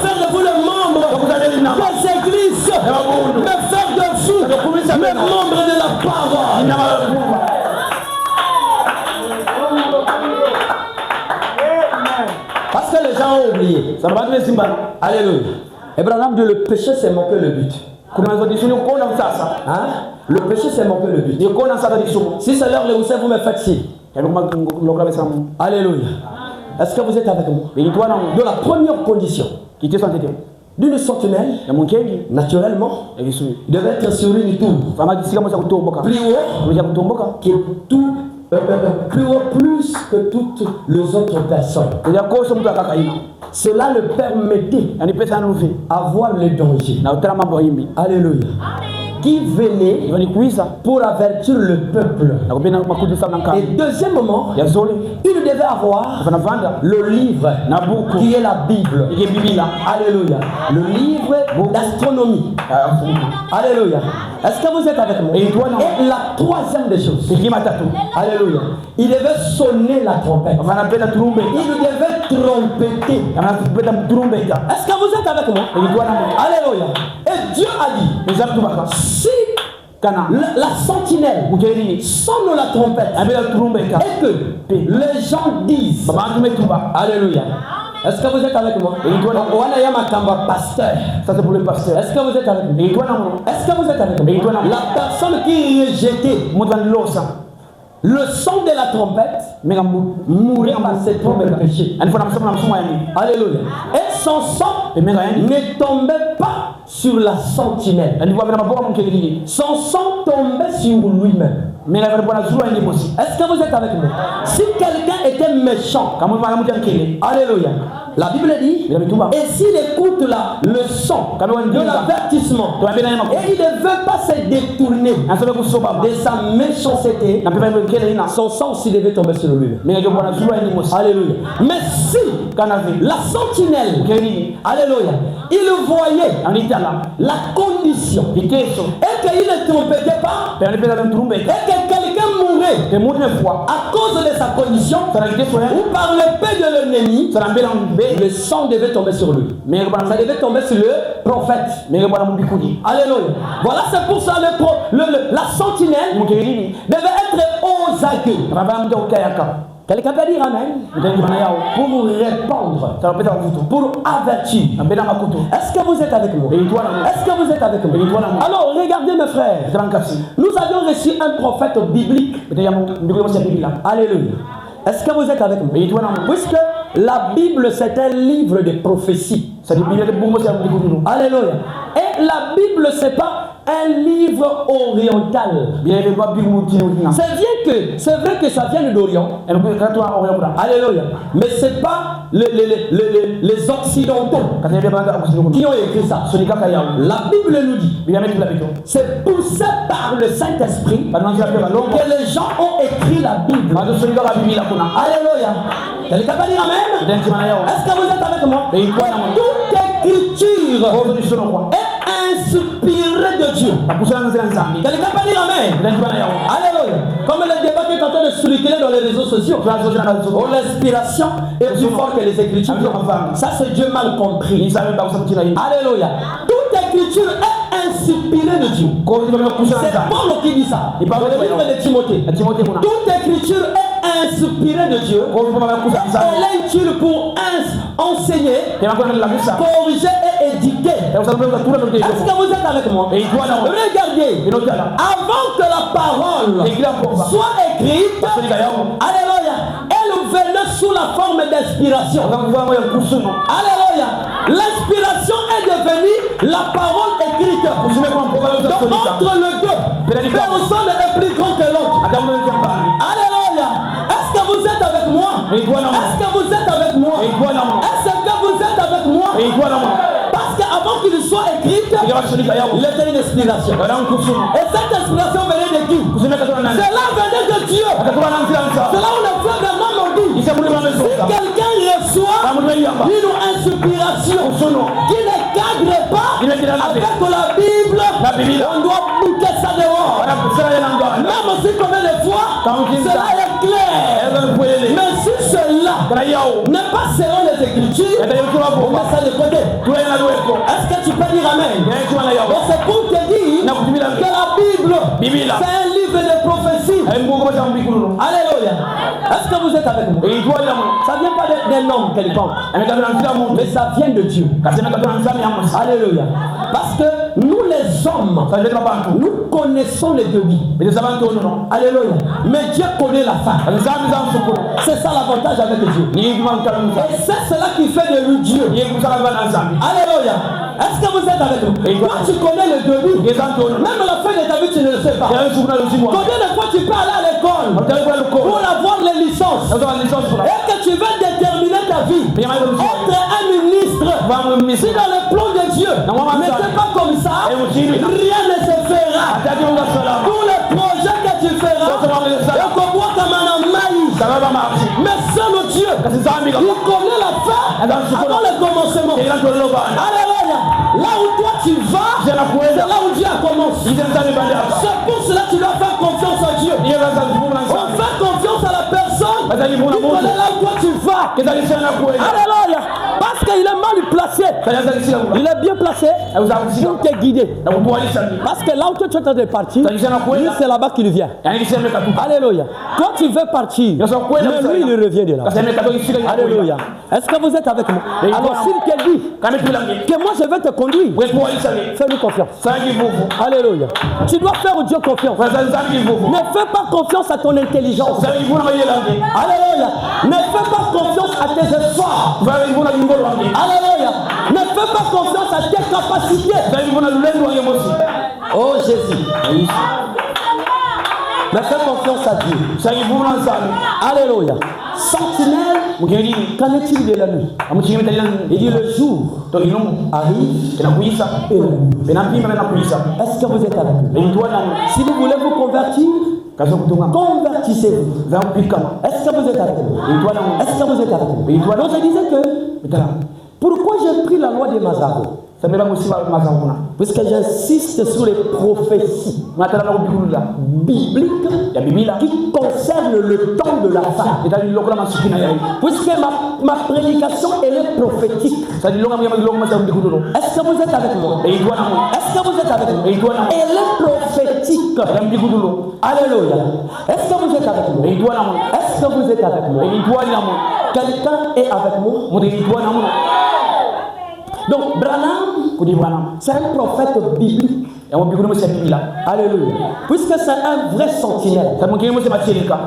faire de vous les membres des églises, mais faire de vous les membres de la parole. Parce que les gens ont oublié. Alléluia. Abraham dit le péché c'est manquer le but. Hein? Le péché c'est manquer le but. Si c'est l'heure de vous me faites ci. Alléluia. Est-ce que vous êtes avec moi? De la première condition d'une sentinelle, naturellement, il devait être sur une tour plus haut que tout, plus que toutes les autres personnes. Cela le permettait d'avoir le danger. Alléluia. Qui venait pour avertir le peuple. Et deuxièmement, il devait avoir le livre qui est la Bible. Alléluia. Le livre d'astronomie. Alléluia. Est-ce que vous êtes avec moi? Et la troisième des choses. Alléluia. Il devait sonner la trompette. Il devait trompeter. Est-ce que vous êtes avec moi? Alléluia. Et Dieu a dit, si la sentinelle sonne la trompette et que les gens disent Alléluia. Est-ce que vous êtes avec moi? Pasteur. Ça c'est pour le pasteur. Est-ce que vous êtes avec moi? Est-ce que vous êtes avec moi? La personne qui rejetait le son de la trompette mourait par ses propres péchés. Alléluia. Et son sang ne tombait pas sur la sentinelle. Son sang tombait sur lui-même. Est-ce que vous êtes avec moi? Si quelqu'un était méchant, alléluia, la Bible dit, et s'il écoute le son de l'avertissement, et il ne veut pas se détourner de sa méchanceté, son sang aussi devait tomber sur lui. Alléluia. Mais si la sentinelle, alléluia, il voyait la condition et qu'il ne trompait pas, et que quelqu'un mourait à cause de sa condition ou par l'épée de l'ennemi, le sang devait tomber sur lui. Ça devait tomber sur le prophète. Alléluia. Voilà, c'est pour ça la sentinelle devait être aux aguets. Quelqu'un peut dire amen? Pour répondre, pour avertir. Est-ce que vous êtes avec moi? Est-ce que vous êtes avec moi? Alors regardez mes frères, nous avions reçu un prophète biblique. Alléluia. Est-ce que vous êtes avec moi? Puisque la Bible c'est un livre de prophétie. Alléluia. Et la Bible c'est pas un livre oriental. C'est vrai que ça vient d'Orient. Alléluia. Mais c'est pas les Occidentaux qui ont écrit ça. La Bible nous dit, c'est poussé par le Saint-Esprit que les gens ont écrit la Bible. Alléluia. Quelqu'un peut dire amen? Est-ce que vous êtes avec moi? Toute écriture est inspirée de Dieu. Quelqu'un peut dire amen? Alléluia. Comme le débat qui est en train de circuler dans les réseaux sociaux, l'inspiration est plus forte que les écritures. Ça c'est Dieu mal compris. Alléluia. Toute écriture est inspirée de Dieu. C'est Paul qui dit ça. Il parle de livre de Timothée. Toute écriture est inspirée de Dieu. Elle est utile pour enseigner, corriger et éduquer. Est-ce que vous êtes avec moi? Regardez, avant que la parole soit écrite, alléluia, elle venait sous la forme d'inspiration. Alléluia. L'inspiration est devenue la parole écrite. Donc entre les deux, personne n'est plus grand que l'autre. Alléluia. Est-ce que vous êtes avec moi? Est-ce que vous êtes avec moi? Est-ce que vous êtes avec moi? Parce qu'avant qu'il soit écrit, il était une inspiration. Et cette inspiration venait de qui? Cela venait de Dieu. C'est là où le frère de maman dit, si quelqu'un reçoit une inspiration qui ne cadre pas avec la Bible, on doit bouquer ça dehors. Même si combien de fois, cela est clair. Mais si cela n'est pas selon les Écritures, on met ça de côté. Est-ce que tu peux dire amen? Donc c'est pour te dire que la Bible, c'est un livre de prophétie. Alléluia. Est-ce que vous êtes avec moi? Ça ne vient pas d'un homme quelconque, mais ça vient de Dieu. Alléluia. Parce que nous les hommes, nous connaissons les débits. Alléluia. Mais Dieu connaît la fin. C'est ça l'avantage avec Dieu. Et c'est cela qui fait de lui Dieu. Alléluia. Est-ce que vous êtes avec nous? Quand tu connais le début, même la fin de ta vie, tu ne le sais pas. Combien de fois tu peux aller à l'école pour avoir les licences et que tu veux déterminer ta vie, être un ministre, si dans le plan de Dieu n'était pas comme ça, rien ne se fera. Pour les projets que tu feras, mais seul Dieu, il connaît la fin avant le commencement. Alléluia. Là où toi tu vas, c'est là où Dieu a commencé. C'est pour cela que tu dois faire confiance à Dieu. On fait confiance à la personne qui connaît là où toi tu vas. Alléluia. Parce qu'il est mal placé. Il est bien placé pour te guider. Parce que là où tu es en train de partir, lui c'est là-bas qu'il vient. Alléluia. Quand tu veux partir, mais lui il revient de là. Alléluia. Est-ce que vous êtes avec moi? Alors s'il te dit que moi je vais te conduire, fais-lui confiance. Alléluia. Tu dois faire au Dieu confiance. Ne fais pas confiance à ton intelligence. Alléluia. Ne fais pas confiance à tes efforts. Alléluia. Ne fais pas confiance à tes capacités. Oh Jésus. Mais fais confiance à Dieu. Alléluia. Sentinelle, qu'en est-il de la nuit? Il dit le jour arrive et la nuit. Est-ce que vous êtes avec nous? Si vous voulez vous convertir, convertissez-vous. Est-ce que vous êtes avec nous? Est-ce que vous êtes avec nous? Donc je disais que pourquoi j'ai pris la loi de Mazaro? Puisque j'insiste sur les prophéties bibliques qui concernent le temps de la fin. Puisque ma prédication elle est prophétique. Est-ce que vous êtes avec moi? Est-ce que vous êtes avec moi? Elle est prophétique. Alléluia. Est-ce que vous êtes avec moi? Est-ce que vous êtes avec moi? Quelqu'un est avec moi? Donc, Branham, c'est un prophète biblique. Alléluia. Puisque c'est un vrai sentinelle.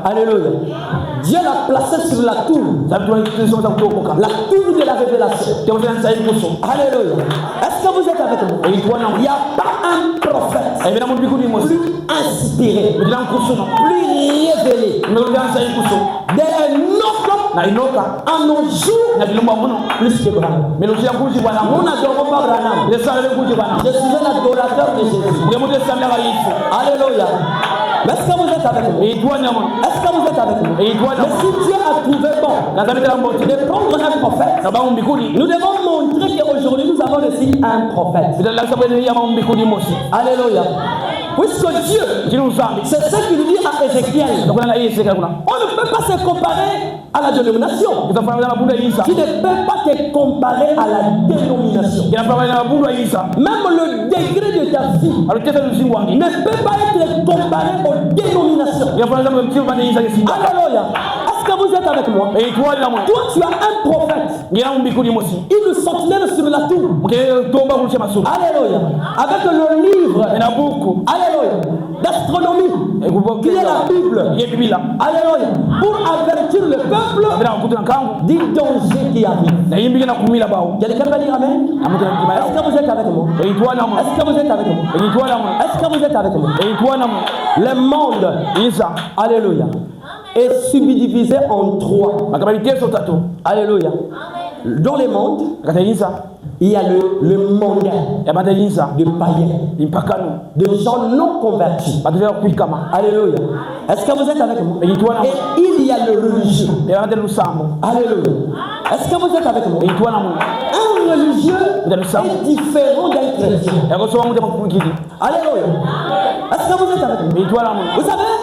Alléluia. Dieu l'a placé sur la tour. La tour de la révélation. Alléluia. Est-ce que vous êtes avec moi? Il n'y a pas un prophète plus inspiré, plus révélé. En nos jours, plus que Branham. Nous n'adorons pas Branham. Je suis un adorateur de Jésus. Alléluia. Mais est-ce que vous êtes avec nous? Est-ce que vous êtes avec nous? Mais si Dieu a trouvé bon de prendre un prophète, nous devons montrer qu'aujourd'hui nous avons reçu un prophète. Alléluia. Puisque Dieu, c'est ce qu'il dit à Ézéchiel. On ne peut pas se comparer à la dénomination. Tu ne peux pas te comparer à la dénomination. Même le degré de ta vie ne peut pas être comparé aux dénominations. Alléluia. Est-ce que vous êtes avec moi? Toi, tu as un prophète. Il nous sentinelle sur la tour. Alléluia. Avec le livre. Alléluia. D'astronomie. Qui est la Bible. Alléluia. Pour avertir le peuple du danger qui arrive. Quelqu'un va dire amen? Est-ce que vous êtes avec moi? Est-ce que vous êtes avec moi? Est-ce que vous êtes avec moi? Le monde, alléluia, est subdivisé en trois. Alléluia. Dans le monde, il y a le mondain, des païens, des gens non convertis. Alléluia. Est-ce que vous êtes avec moi? Et il y a le religieux. Alléluia. Est-ce que vous êtes avec moi? Un religieux est différent d'un chrétien. Alléluia. Est-ce que vous êtes avec moi? Vous savez,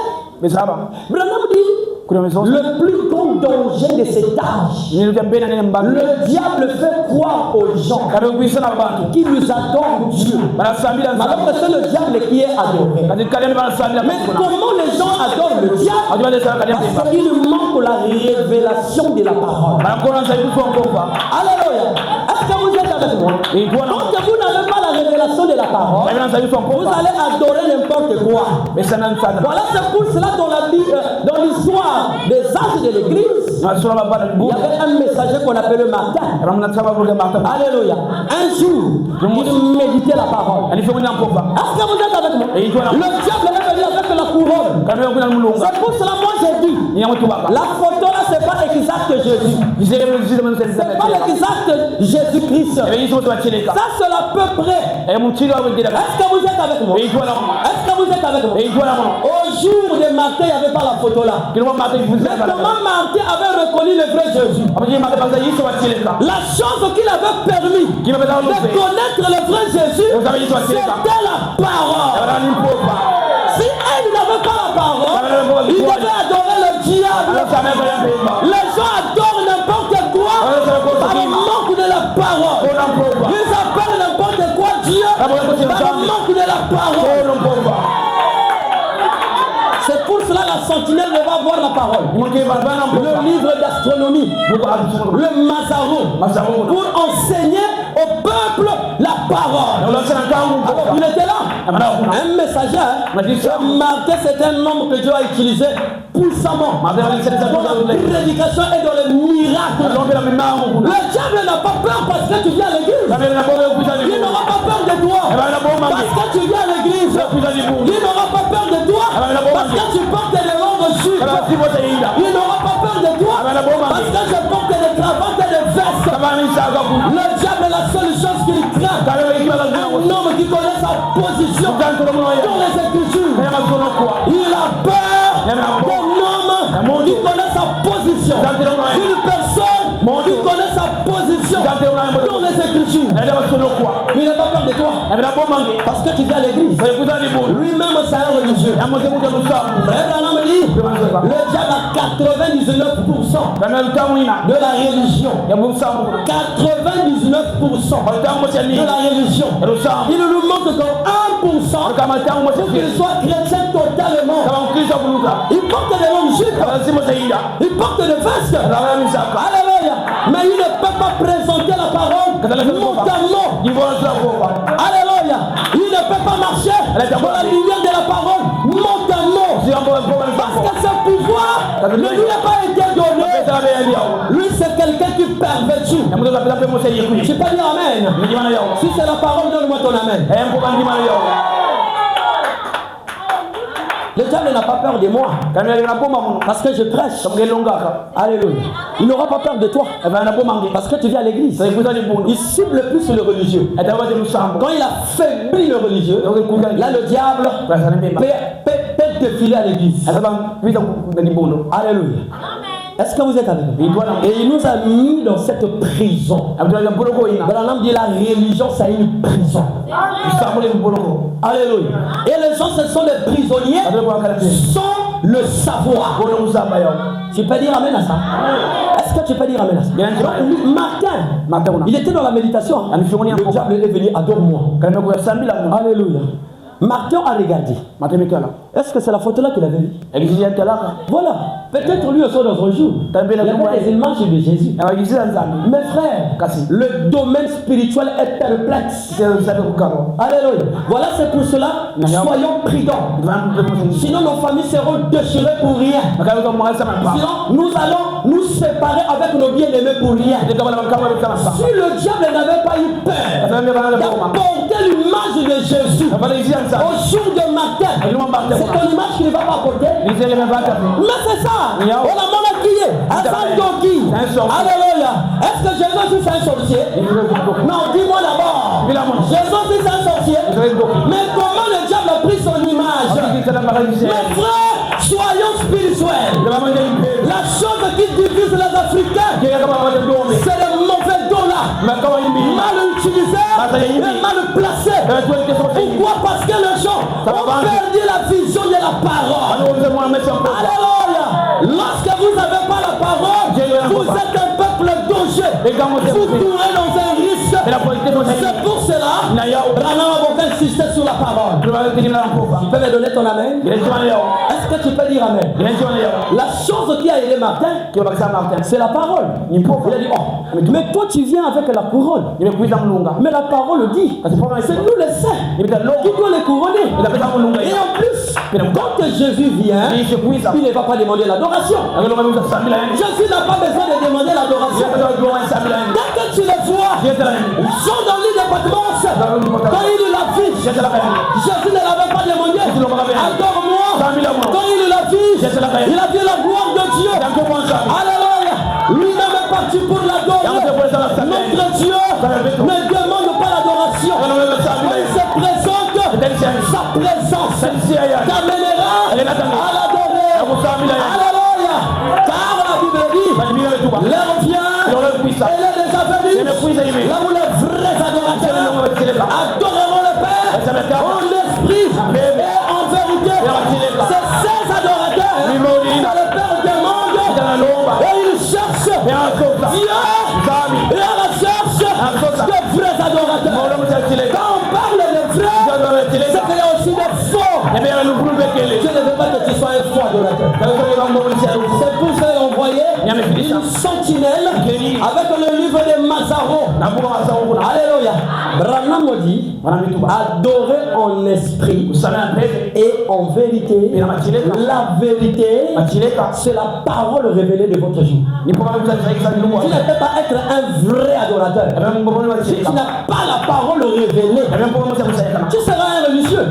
Branham dit le plus grand danger de cet âge, le diable fait croire aux gens qui nous adorent Dieu. Alors c'est le diable qui est adoré. Mais comment les gens adorent le diable? Parce qu'il manque la révélation de la parole. Alléluia. Est-ce que vous êtes avec moi? Quand vous n'avez pas la révélation de la parole, vous allez adorer n'importe quoi. Voilà, c'est pour cela dans l'histoire des âges de l'église, il y avait un messager qu'on appelait Martin. Alléluia. Un jour, il méditait la parole. Est-ce que vous êtes avec moi? Le diable est venu avec la couronne. C'est pour cela moi j'ai dit, la photo là c'est pas exact Jésus. C'est pas l'exact Jésus-Christ. Ça c'est à peu près. Est-ce que vous êtes avec moi? Est-ce que vous êtes avec moi? Au jour de Martin, il n'y avait pas la photo là. Mais comment Martin avait reconnu le vrai Jésus? La chose qu'il avait permis de connaître le vrai Jésus, c'était la parole. Si elle n'avait pas la parole, il devait adorer le diable. Les gens adorent n'importe sentinelle ne va voir la parole. Le livre d'astronomie, le Mazarou, pour enseigner au peuple la parole. Alors, il était là. Un messager, Marqué, c'est un nombre que Dieu a utilisé puissamment dans la prédication et dans les miracles. Le diable n'a pas peur parce que tu viens à l'église. Il n'aura pas peur de toi parce que tu viens à l'église. Il n'aura pas peur de toi parce que tu portes des longues jupes. Il n'aura pas peur de toi parce que je porte des cravates et des vestes. Le diable est la seule chose qu'il craint. Un homme qui connaît sa position dans les Écritures. Il a peur d'un homme qui connaît sa position. Une personne qui connaît sa position dans les Écritures. Il n'a pas peur de toi parce que tu viens à l'église. Lui-même c'est un religieux. Le diable a 99% de la religion. 99% de la religion. Il nous manque comme 1% pour qu'il soit chrétien totalement. Il porte des longues jupes. Il porte des vestes. Alléluia. Mais il ne peut pas présenter la parole mentalement. Alléluia. Il ne peut pas marcher dans la lumière de la parole mentalement. Parce que ce pouvoir ne lui a pas été donné. Lui c'est quelqu'un qui pervertit. Tu peux dire amen. Si c'est la parole, donne-moi ton amen. Le diable n'a pas peur de moi parce que je prêche. Alléluia. Il n'aura pas peur de toi parce que tu viens à l'église. Il cible plus sur le religieux. Quand il affaiblit le religieux, là le diable peut défiler à l'église. Alléluia. Est-ce que vous êtes avec nous? Et il nous a mis dans cette prison. Branham dit la religion c'est une prison. Alléluia. Et les gens ce sont des prisonniers sans le savoir. Tu peux dire amen à ça? Est-ce que tu peux dire amen à ça? Martin, il était dans la méditation. Le diable est venu, adore-moi. Alléluia. Martin a regardé. Est-ce que c'est la photo là qu'il avait vue? Voilà. Peut-être lui aussi dans un jour. Il avait des images de Jésus. Mes frères, le domaine spirituel est perplexe. Alléluia. Voilà, c'est pour cela, soyons prudents. Sinon nos familles seront déchirées pour rien. Sinon nous allons nous séparer avec nos bien-aimés pour rien. Si le diable n'avait pas eu peur d'apporter l'image de Jésus au jour de matin, c'est ton image qui ne va pas apporter. Mais c'est ça. On a mon crié. Alléluia. Est-ce que Jésus aussi c'est un sorcier? Non, dis-moi d'abord. Jésus aussi c'est un sorcier. Mais comment le diable a pris son image? Mes frères, soyons spirituels. La chose qui divise les Africains, c'est le mauvais don là. Mal utilisé et mal placé. Pourquoi? Parce que les gens ont perdu la vision de la parole. Alléluia. Lorsque vous n'avez pas la parole, vous êtes un peuple danger. Vous courez dans un risque. C'est pour cela Branham a beaucoup insisté sur la parole. Tu peux me donner ton amen? Est-ce que tu peux dire amen? La chose qui a aidé Martin, c'est la parole. Il a dit, oh, mais toi tu viens avec la couronne. Mais la parole dit, c'est nous les saints qui doit les couronner. Et en plus, quand Jésus vient, il ne va pas demander l'adoration. Jésus n'a pas besoin de demander l'adoration. Dès que tu les vois, ils sont dans l'île de Patmos. Quand il l'affiche, Jésus ne l'avait pas demandé. Adore-moi. Quand il l'affiche, il a dit la gloire de Dieu. Alléluia. Lui-même est parti pour l'adorer. Notre Dieu ne demande pas l'adoration. Mais il se présente, sa présence t'amènera à l'adorer. Alléluia. Car la Bible dit, l'heure vient, elle est déjà venue, là où les vrais adorateurs adoreront le Père en esprit et en vérité. C'est ces adorateurs que le Père demande et il cherche Dieu et à la recherche de vrais adorateurs. Quand on parle de vrais, c'est qu'il y a aussi des faux. Je ne veux pas que tu sois un soient adorateurs. C'est pour ça qu'il a envoyé une sentinelle avec le livre de Mazaro. Alléluia. Branham dit adorer en esprit et en vérité. La vérité, c'est la parole révélée de votre jour. Tu ne peux pas être un vrai adorateur si tu n'as pas la parole révélée. Tu seras un religieux.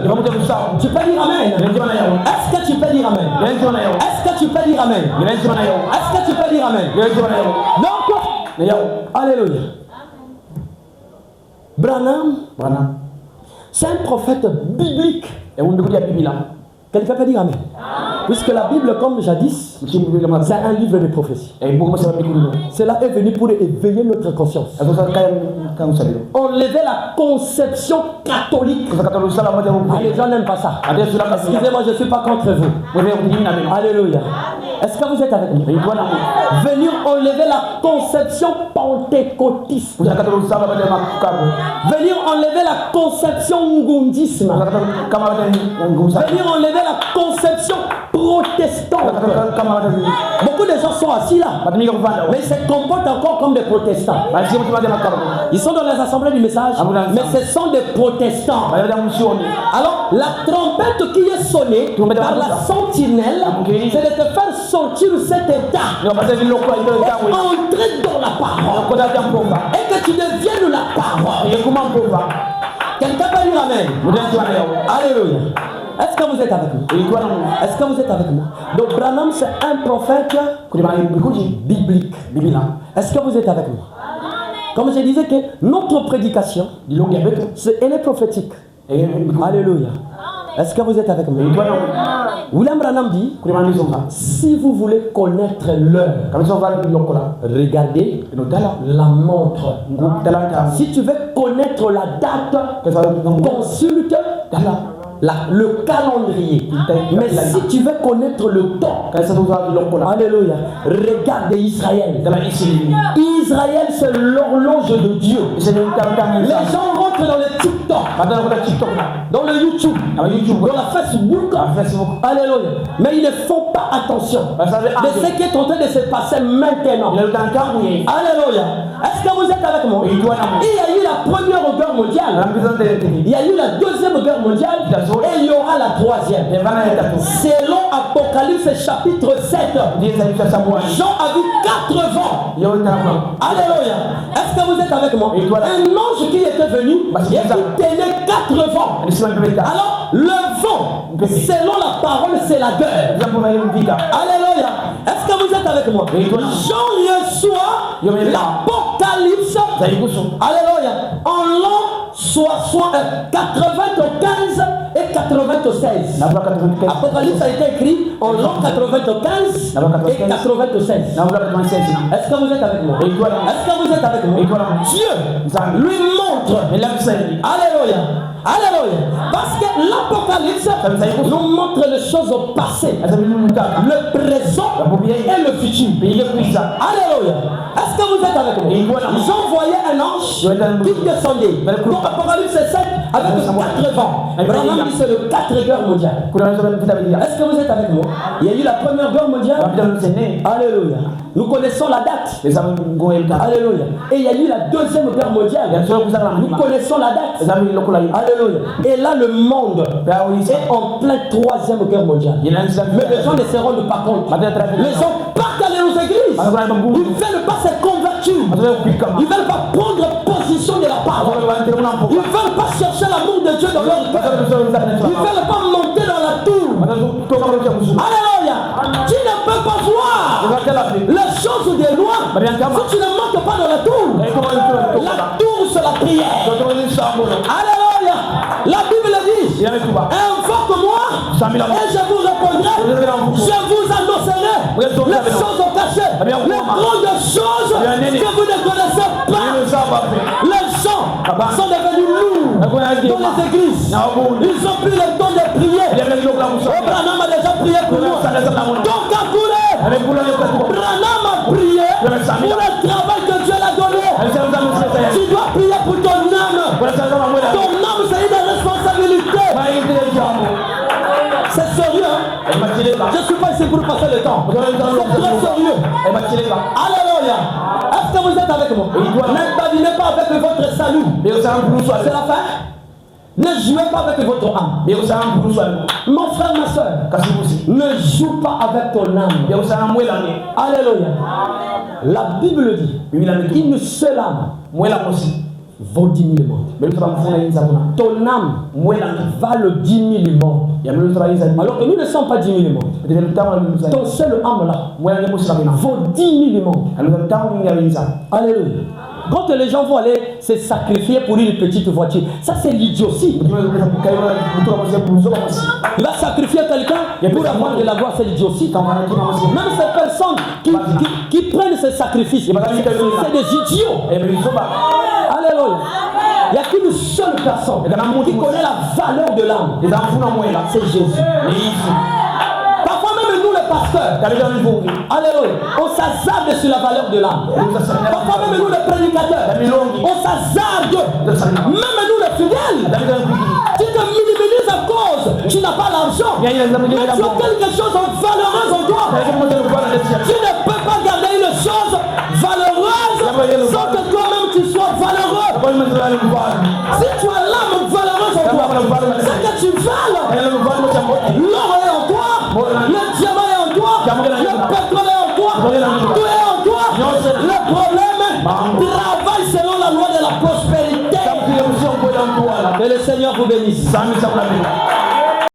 Tu peux dire amen. Est-ce que tu peux dire amen? Est-ce que tu peux dire amen? Est-ce que tu peux dire amen? Donc, alléluia. Branham, c'est un prophète biblique. Quelqu'un peut dire amen. Puisque la Bible, comme jadis, c'est un livre de prophétie. Cela est venu pour éveiller notre conscience. Enlever la conception catholique. Les gens n'aiment pas ça. Excusez-moi, je ne suis pas contre vous. Alléluia. Est-ce que vous êtes avec nous? Venir enlever la conception pentecôtiste. Venir enlever la conception ngundisme. Venir enlever la conception protestante. Beaucoup de gens sont assis là, mais ils se comportent encore comme des protestants. Ils sont dans les assemblées du message, mais ce sont des protestants. Alors, la trompette qui est sonnée par la sentinelle, c'est de te faire sortir de cet état, entrer dans la parole, et que tu deviennes la parole. Quelqu'un peut dire amen. Alléluia. Est-ce que vous êtes avec nous? Est-ce que vous êtes avec nous? Donc Branham, c'est un prophète biblique. Est-ce que vous êtes avec nous? Comme je disais que notre prédication, elle est prophétique. Alléluia. Est-ce que vous êtes avec moi? William Branham dit, si vous voulez connaître l'heure, regardez la montre. Si tu veux connaître la date, consulte le calendrier. Mais si tu veux connaître le temps, alléluia, regarde Israël. Israël, c'est l'horloge de Dieu. Les gens rentrent dans le TikTok, dans le YouTube, dans la Facebook. Alléluia. Mais ils ne font pas attention de ce qui est en train de se passer maintenant. Alléluia. Est-ce que vous êtes avec moi? Il y a eu la première guerre mondiale. Il y a eu la deuxième guerre mondiale. Et il y aura la troisième. Selon Apocalypse chapitre 7, Jean a vu 4 vents. Alléluia. Est-ce que vous êtes avec moi? Un ange qui était venu, il tenait 4 vents. Alors, le vent, selon la parole, c'est la guerre. Alléluia. Est-ce que vous êtes avec moi? Jean reçoit l'Apocalypse. Alléluia. En l'an 95 et 96. Apocalypse a été écrit en l'an 95 et 96. Est-ce que vous êtes avec moi? Est-ce que vous êtes avec moi? Dieu lui montre. Alléluia. Alléluia. Parce que l'Apocalypse nous montre les choses au passé, le présent et le futur. Alléluia. Est-ce que vous êtes avec moi? Ils ont envoyé un ange qui descendait. Pour Apocalypse 7 avec 4 vents. Branham dit c'est le 4 guerre mondiale. Est-ce que vous êtes avec moi? Il y a eu la première guerre mondiale. Alléluia. Nous connaissons la date. Alléluia. Et il y a eu la deuxième guerre mondiale. Nous connaissons la date. Alléluia. Et là, le monde est en pleine troisième guerre mondiale. Mais les gens ne se rendent pas compte. Les gens partent aller aux églises. Ils ne veulent pas se convertir. Ils ne veulent pas prendre position de la parole. Ils ne veulent pas chercher l'amour de Dieu dans leur cœur. Ils ne veulent pas monter dans la tour. Alléluia. Tu ne peux pas voir les choses des lois si tu ne montes pas dans la tour. La tour, c'est la prière. Alléluia. La Bible dit, invoque-moi et je vous répondrai. Je vous annoncerai les choses cachées, les grandes choses que vous ne connaissez pas. Les gens sont devenus lourds dans les églises. Ils ont pris le temps de prier. Branham a déjà prié pour nous. Donc à couler, Branham a prié pour le travail que Dieu l'a donné. Tu dois prier pour ton âme. Ton âme, c'est une responsabilité. C'est sérieux, hein? Je ne suis pas ici pour passer le temps. C'est très sérieux. Alléluia. Est-ce que vous êtes avec moi? N'imaginez pas avec votre salut. C'est la fin. Ne jouez pas avec votre âme. Mon frère, ma soeur, ne joue pas avec ton âme. Alléluia. La Bible dit une seule âme vaut 10 000 mondes. Ton âme valent 10 000 mondes. Alors que nous ne sommes pas 10 000 mondes. Ton seul âme là vaut 10 000 mondes. Alléluia. Quand les gens vont aller se sacrifier pour une petite voiture, ça c'est l'idiotie. Il va sacrifier quelqu'un pour avoir de la gloire, c'est l'idiotie. Même ces personnes qui prennent ce sacrifice, c'est des idiots. Alléluia. Il n'y a qu'une seule personne qui connaît la valeur de l'âme. C'est Jésus. Parfois même nous les pasteurs, alléluia, on s'hazarde sur la valeur de l'âme. Parfois même nous les prédicateurs, on s'hazarde. Même nous les fidèles. Tu te minimises à cause, tu n'as pas l'argent. Mais tu as quelque chose de valeureux en toi. Tu ne peux pas garder une chose valeureuse sans que toi-même tu sois valeureux. Si tu as l'âme valeureuse en toi, c'est que tu vales. L'or est en toi, le diamant est en toi, le pétrole est en toi, tout est en toi. Le problème, travaille selon la loi de la prospérité. Que le Seigneur vous bénisse.